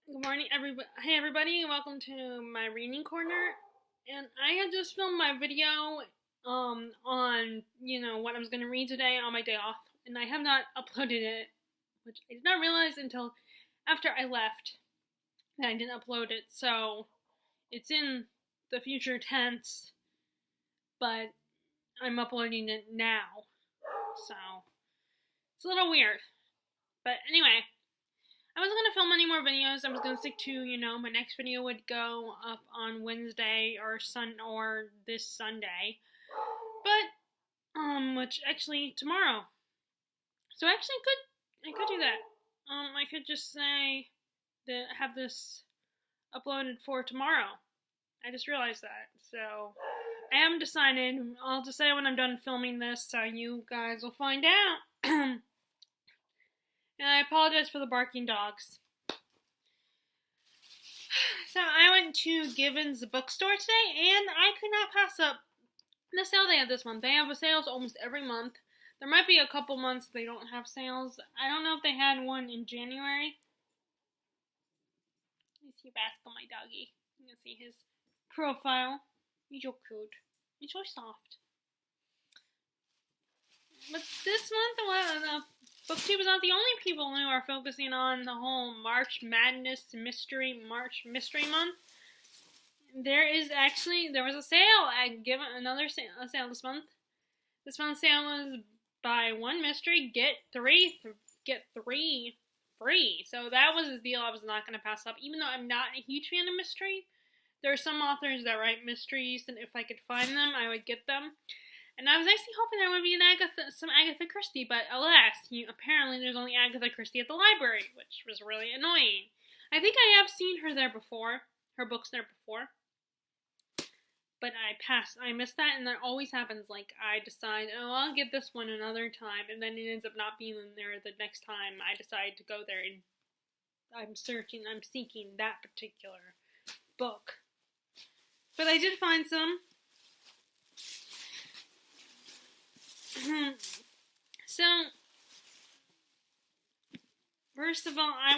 Good morning, everybody. Hey, everybody, welcome to my reading corner. And I had just filmed my video, on what I was gonna read today on my day off, and I have not uploaded it, which I did not realize until after I left that I didn't upload it. So it's in the future tense, but I'm uploading it now. So it's a little weird, but anyway. I wasn't going to film any more videos. I was going to stick to, my next video would go up on Wednesday or this Sunday. But, which actually tomorrow. So actually I could do that. I could just say that have this uploaded for tomorrow. I just realized that. So I haven't decided. I'll decide when I'm done filming this, so you guys will find out. And I apologize for the barking dogs. So I went to Gibbons Bookstore today, and I could not pass up the sale they have this month. They have sales almost every month. There might be a couple months they don't have sales. I don't know if they had one in January. Let me see Rascal, my doggy. You can see his profile. He's so cute. He's so soft. But this month, BookTube is not the only people who are focusing on the whole March Madness March Mystery Month. There was a sale. A sale this month. This month's sale was buy one mystery, get three free. So that was a deal I was not going to pass up, even though I'm not a huge fan of mystery. There are some authors that write mysteries, and if I could find them, I would get them. And I was actually hoping there would be some Agatha Christie, but alas, apparently there's only Agatha Christie at the library, which was really annoying. I think I have seen her books there before, but I missed that, and that always happens. Like, I decide, I'll get this one another time, and then it ends up not being in there the next time I decide to go there, and I'm seeking that particular book. But I did find some. So, first of all, I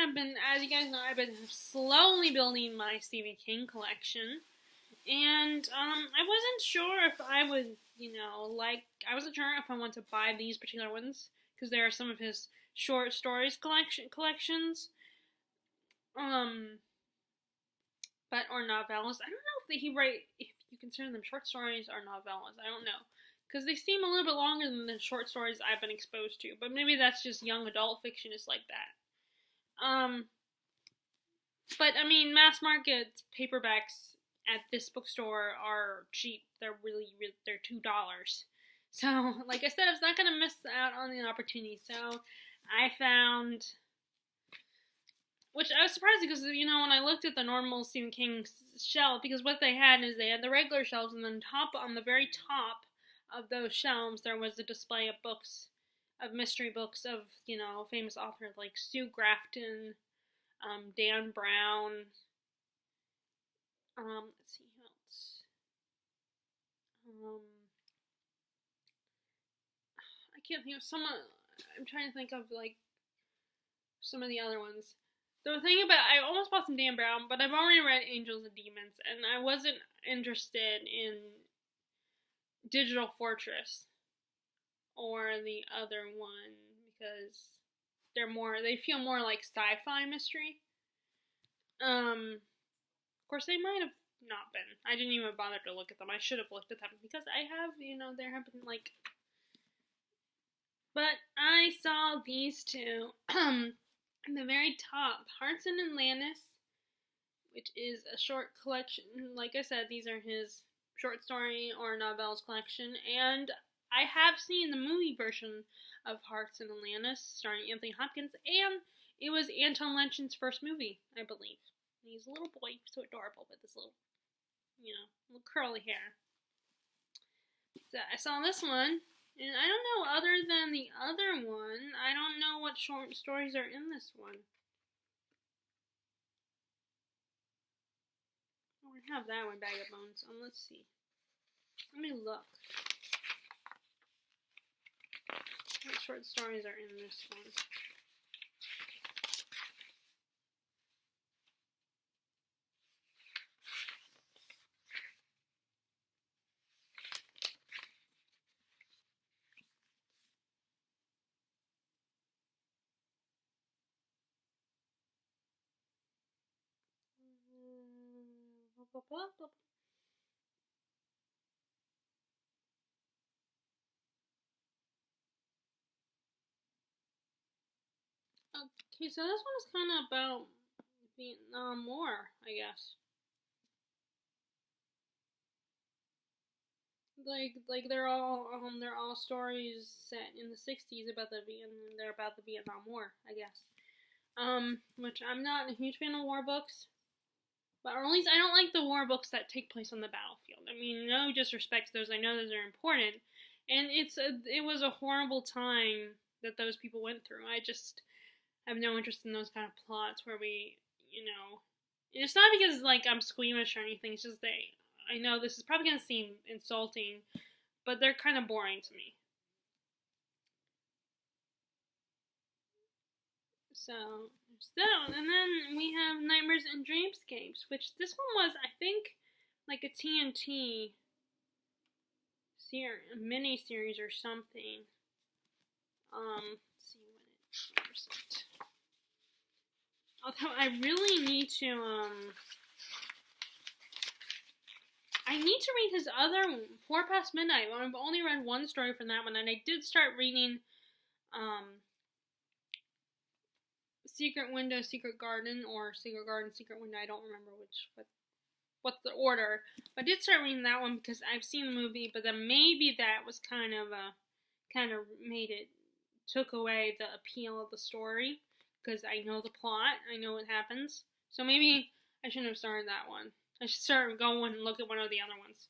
have been, as you guys know, I've been slowly building my Stephen King collection, and I wasn't sure if I would, I wasn't sure if I want to buy these particular ones, because they are some of his short stories collections, or novellas. I don't know if if you consider them short stories or novellas. I don't know. Because they seem a little bit longer than the short stories I've been exposed to. But maybe that's just young adult fiction is like that. But, mass market paperbacks at this bookstore are cheap. They're they're $2. So, like I said, I was not going to miss out on the opportunity. So, I found... Which I was surprised because, when I looked at the normal Stephen King shelf, because what they had is they had the regular shelves, and then on the very top of those shelves, there was a display of books, of mystery books of, famous authors like Sue Grafton, Dan Brown, let's see who else. I can't think of I'm trying to think of, some of the other ones. The thing I almost bought some Dan Brown, but I've already read Angels and Demons, and I wasn't interested in Digital Fortress or the other one because they feel more like sci-fi mystery. Of course, they might have not been. I didn't even bother to look at them. I should have looked at them because I have, there have been but I saw these two. At the very top, Hartson and Lannis, which is a short collection. Like I said, these are his short story or novels collection, and I have seen the movie version of Hartson and Lannis, starring Anthony Hopkins, and it was Anton Lench's first movie, I believe. And he's a little boy, so adorable, with this little, little curly hair. So I saw this one. And I don't know, other than the other one, I don't know what short stories are in this one. Oh, I have that one, Bag of Bones. Let's see. Let me look. short stories are in this one. Okay, so this one is kind of about Vietnam War, I guess. They're all stories set in the '60s about they're about the Vietnam War, I guess. Which I'm not a huge fan of war books, but or at least I don't like the war books that take place on the battlefield. I mean, no disrespect to those. I know those are important, and it was a horrible time that those people went through. I just have no interest in those kind of plots where it's not because like I'm squeamish or anything. It's just I know this is probably gonna seem insulting, but they're kind of boring to me. So there's that one, and then we have Nightmares and Dreamscapes, which this one was, I think, like a TNT mini series or something. Let's see when it. Although I really need to I need to read his other Four Past Midnight. I've only read one story from that one, and I did start reading Secret Window, Secret Garden, or Secret Garden, Secret Window. I don't remember what's the order. But I did start reading that one because I've seen the movie, but then maybe that was kind of took away the appeal of the story because I know the plot, I know what happens. So maybe I shouldn't have started that one. I should start going and look at one of the other ones.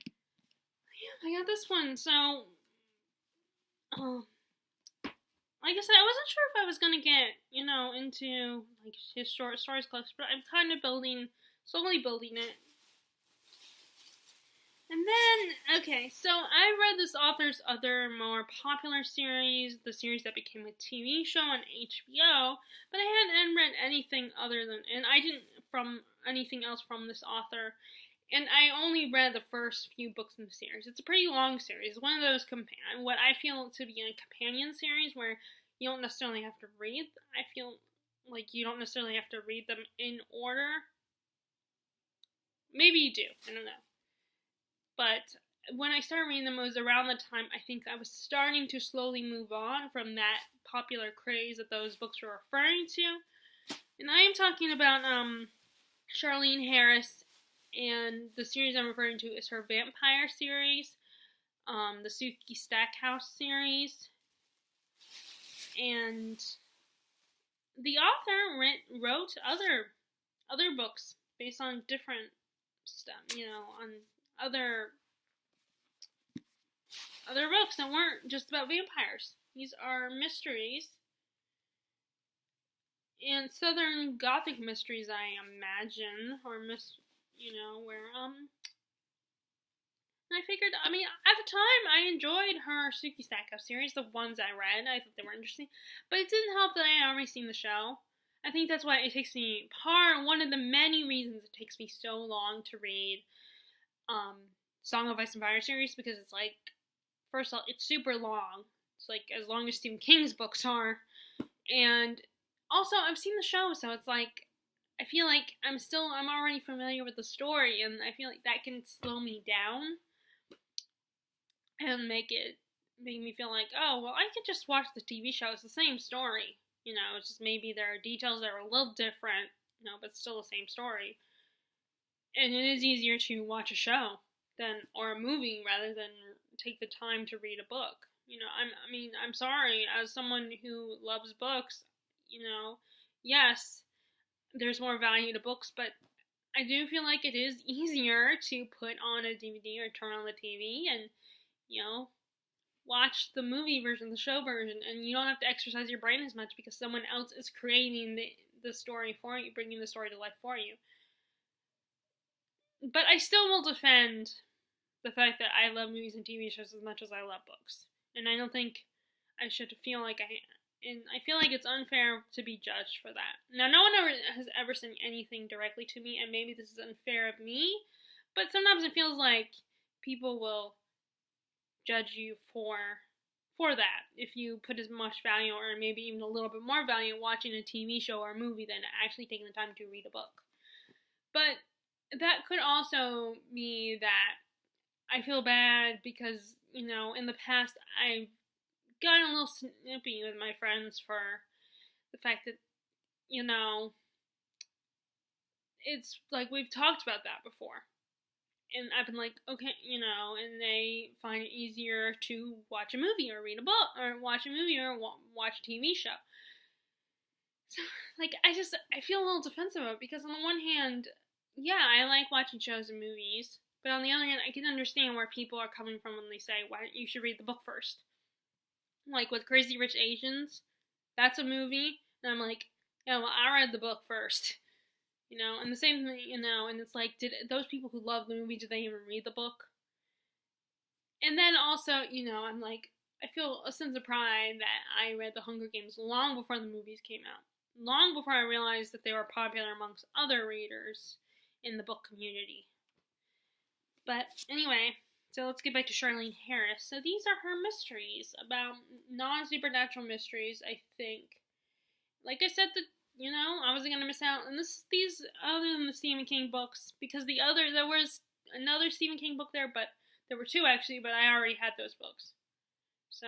Yeah, I got this one. So, like I said, I wasn't sure if I was gonna get, into like his short stories collection, but I'm kind of slowly building it. And then, okay, so I read this author's other more popular series, the series that became a TV show on HBO, but I hadn't read anything and I didn't from anything else from this author, and I only read the first few books in the series. It's a pretty long series. It's one of those what I feel to be a companion series where you don't necessarily have to read. I feel like you don't necessarily have to read them in order. Maybe you do. I don't know. But when I started reading them, it was around the time I think I was starting to slowly move on from that popular craze that those books were referring to. And I am talking about Charlene Harris, and the series I'm referring to is her vampire series, the Sookie Stackhouse series. And the author wrote other books based on different stuff, on other books that weren't just about vampires. These are mysteries and Southern Gothic mysteries, I imagine, or where and I figured, at the time, I enjoyed her Sookie Stackhouse series, the ones I read. I thought they were interesting. But it didn't help that I had already seen the show. I think that's why it takes me one of the many reasons it takes me so long to read Song of Ice and Fire series, because it's like, first of all, it's super long. It's like as long as Stephen King's books are. And also, I've seen the show, so it's like, I feel like I'm already familiar with the story, and I feel like that can slow me down and make me feel like, oh, well, I could just watch the TV show. It's the same story. It's just maybe there are details that are a little different, but still the same story. And it is easier to watch a show or a movie rather than take the time to read a book. I'm sorry, as someone who loves books, yes, there's more value to books, but I do feel like it is easier to put on a DVD or turn on the TV and, watch the movie version, the show version, and you don't have to exercise your brain as much because someone else is creating the story for you, bringing the story to life for you. But I still will defend the fact that I love movies and TV shows as much as I love books. And I don't think I should feel like and I feel like it's unfair to be judged for that. Now, no one has ever sent anything directly to me, and maybe this is unfair of me, but sometimes it feels like people will judge you for that if you put as much value or maybe even a little bit more value watching a TV show or a movie than actually taking the time to read a book. But that could also be that I feel bad because, in the past I've gotten a little snippy with my friends for the fact that, it's like we've talked about that before. And I've been like, okay, and they find it easier to watch a movie or read a book or watch a movie or watch a TV show. So, I feel a little defensive of it because on the one hand, yeah, I like watching shows and movies, but on the other hand, I can understand where people are coming from when they say, why don't you should read the book first? Like with Crazy Rich Asians, that's a movie, and I'm like, yeah, well, I read the book first. And the same thing, and it's like, did those people who love the movie, did they even read the book? And then also, I'm like, I feel a sense of pride that I read The Hunger Games long before the movies came out. Long before I realized that they were popular amongst other readers in the book community. But anyway, so let's get back to Charlene Harris. So these are her mysteries about non-supernatural mysteries, I think. Like I said, I wasn't going to miss out. And these, other than the Stephen King books, because there was another Stephen King book there, but there were two actually, but I already had those books. So,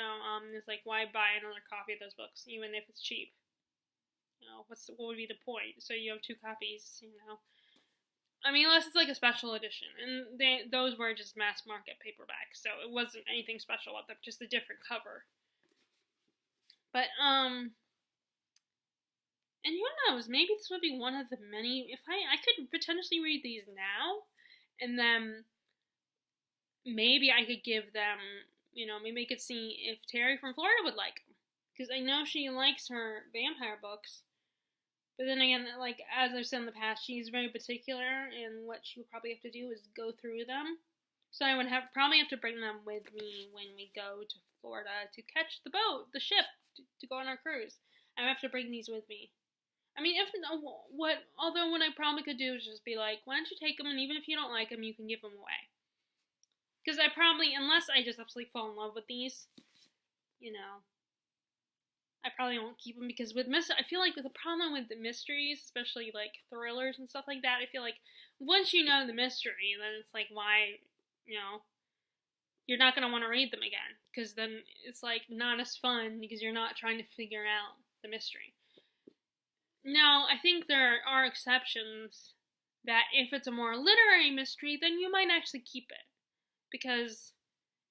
it's like, why buy another copy of those books, even if it's cheap? What would be the point? So you have two copies, I mean, unless it's like a special edition. And those were just mass market paperbacks, so it wasn't anything special about them, just a different cover. But, and who knows, maybe this would be one of the many, if I could potentially read these now, and then maybe I could give them, maybe I could see if Terry from Florida would like them. Because I know she likes her vampire books. But then again, like, as I've said in the past, she's very particular, and what she would probably have to do is go through them. So I would probably have to bring them with me when we go to Florida to catch the ship, to go on our cruise. I would have to bring these with me. I mean, although what I probably could do is just be like, why don't you take them, and even if you don't like them, you can give them away. Because unless I just absolutely fall in love with these, I probably won't keep them, because I feel like the problem with the mysteries, especially like thrillers and stuff like that, I feel like once you know the mystery, then it's like, why, you're not going to want to read them again, because then it's like not as fun because you're not trying to figure out the mystery. Now, I think there are exceptions that if it's a more literary mystery, then you might actually keep it, because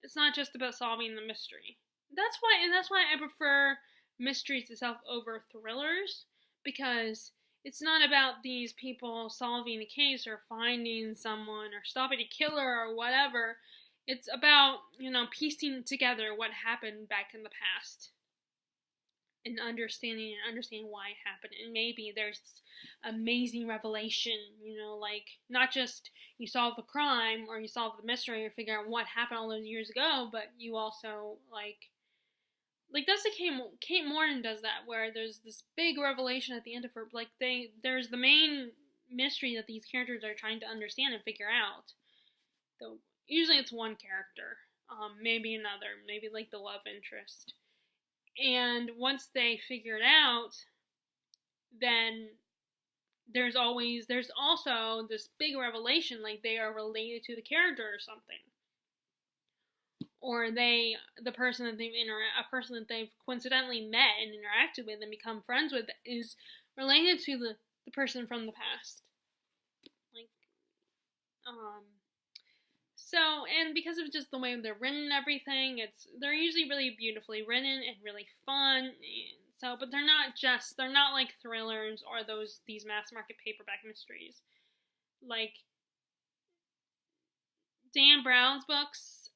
it's not just about solving the mystery. That's why I prefer mysteries itself over thrillers, because it's not about these people solving a case or finding someone or stopping a killer or whatever. It's about, piecing together what happened back in the past and understanding why it happened. And maybe there's amazing revelation, like not just you solve the crime or you solve the mystery or figure out what happened all those years ago, but you also like that's the Kate Morton does that, where there's this big revelation at the end of her, there's the main mystery that these characters are trying to understand and figure out. Though usually it's one character, maybe another, maybe like the love interest. And once they figure it out, then there's also this big revelation, like they are related to the character or something. Or a person that they've coincidentally met and interacted with and become friends with is related to the person from the past. So, and because of just the way they're written and everything, they're usually really beautifully written and really fun. So, but they're not like thrillers or these mass market paperback mysteries. Like Dan Brown's books,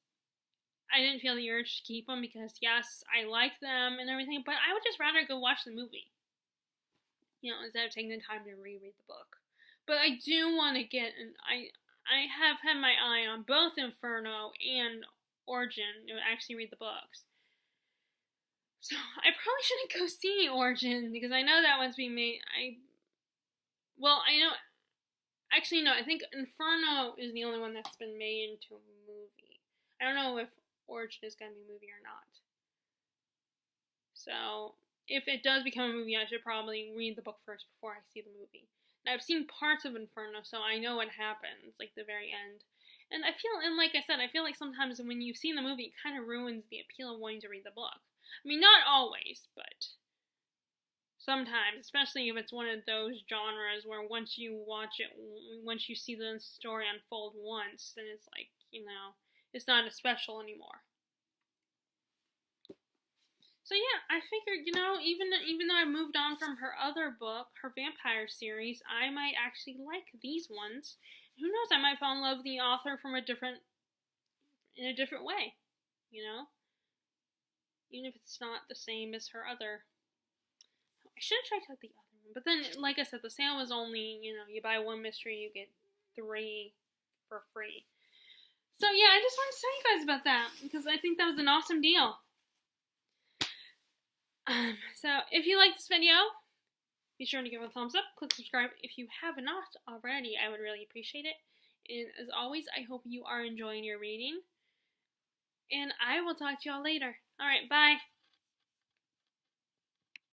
I didn't feel the urge to keep them because, yes, I liked them and everything, but I would just rather go watch the movie, instead of taking the time to reread the book. But I do want to I have had my eye on both Inferno and Origin to actually read the books. So I probably shouldn't go see Origin because I know that one's being made. I know. Actually, no. I think Inferno is the only one that's been made into a movie. I don't know if Origin is going to be a movie or not. So if it does become a movie, I should probably read the book first before I see the movie. Now, I've seen parts of Inferno, so I know what happens, like the very end. And like I said, I feel like sometimes when you've seen the movie, it kind of ruins the appeal of wanting to read the book. I mean, not always, but sometimes, especially if it's one of those genres where once you watch it, once you see the story unfold once, then it's like, it's not as special anymore. So yeah, I figured, even though I moved on from her other book, her vampire series, I might actually like these ones. Who knows? I might fall in love with the author in a different way, even if it's not the same as her other. I should have checked out the other one, but then, like I said, the sale was only, you buy one mystery, you get 3 for free. So yeah, I just wanted to tell you guys about that because I think that was an awesome deal. So if you like this video, be sure to give it a thumbs up, click subscribe if you have not already. I would really appreciate it. And as always, I hope you are enjoying your reading. And I will talk to y'all later. Alright, bye.